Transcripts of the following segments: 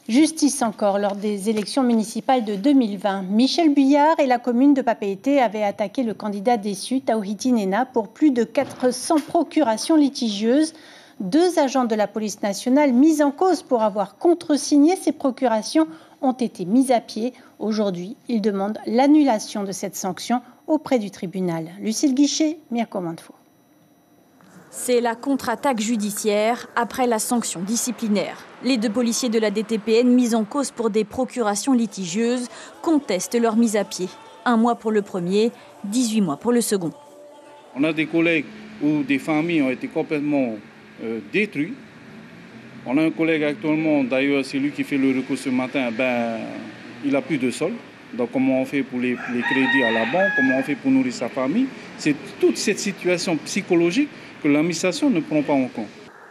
Justice encore lors des élections municipales de 2020. Michel Buyard et la commune de Papeete avaient attaqué le candidat déçu, Tawhiti Nena, pour plus de 400 procurations litigieuses. 2 agents de la police nationale mis en cause pour avoir contresigné ces procurations ont été mis à pied. Aujourd'hui, ils demandent l'annulation de cette sanction auprès du tribunal. Lucille Guichet, Mirko Manfo. C'est la contre-attaque judiciaire après la sanction disciplinaire. Les 2 policiers de la DTPN mis en cause pour des procurations litigieuses contestent leur mise à pied. 1 mois pour le premier, 18 mois pour le second. On a des collègues où des familles ont été complètement détruites. On a un collègue actuellement, d'ailleurs c'est lui qui fait le recours ce matin, il n'a plus de sol. Donc comment on fait pour les crédits à la banque, comment on fait pour nourrir sa famille. C'est toute cette situation psychologique que l'administration ne prend pas en compte.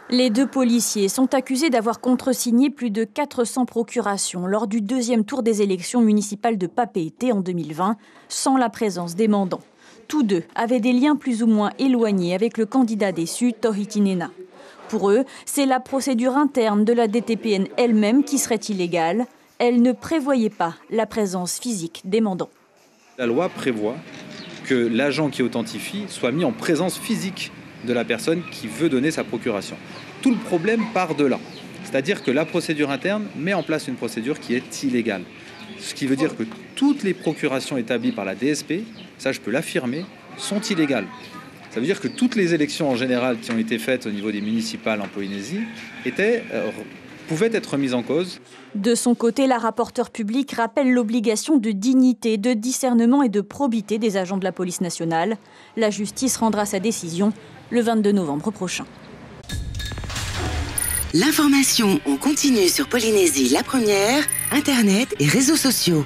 Les 2 policiers sont accusés d'avoir contresigné plus de 400 procurations lors du 2e tour des élections municipales de Papeete en 2020, sans la présence des mandants. Tous 2 avaient des liens plus ou moins éloignés avec le candidat déçu, Tawhiti Nena. Pour eux, c'est la procédure interne de la DTPN elle-même qui serait illégale. Elle ne prévoyait pas la présence physique des mandants. La loi prévoit que l'agent qui authentifie soit mis en présence physique de la personne qui veut donner sa procuration. Tout le problème part de là. C'est-à-dire que la procédure interne met en place une procédure qui est illégale. Ce qui veut dire que toutes les procurations établies par la DSP, ça je peux l'affirmer, sont illégales. Ça veut dire que toutes les élections en général qui ont été faites au niveau des municipales en Polynésie pouvaient être remises en cause. De son côté, la rapporteure publique rappelle l'obligation de dignité, de discernement et de probité des agents de la police nationale. La justice rendra sa décision le 22 novembre prochain. L'information en continu sur Polynésie la première, Internet et réseaux sociaux.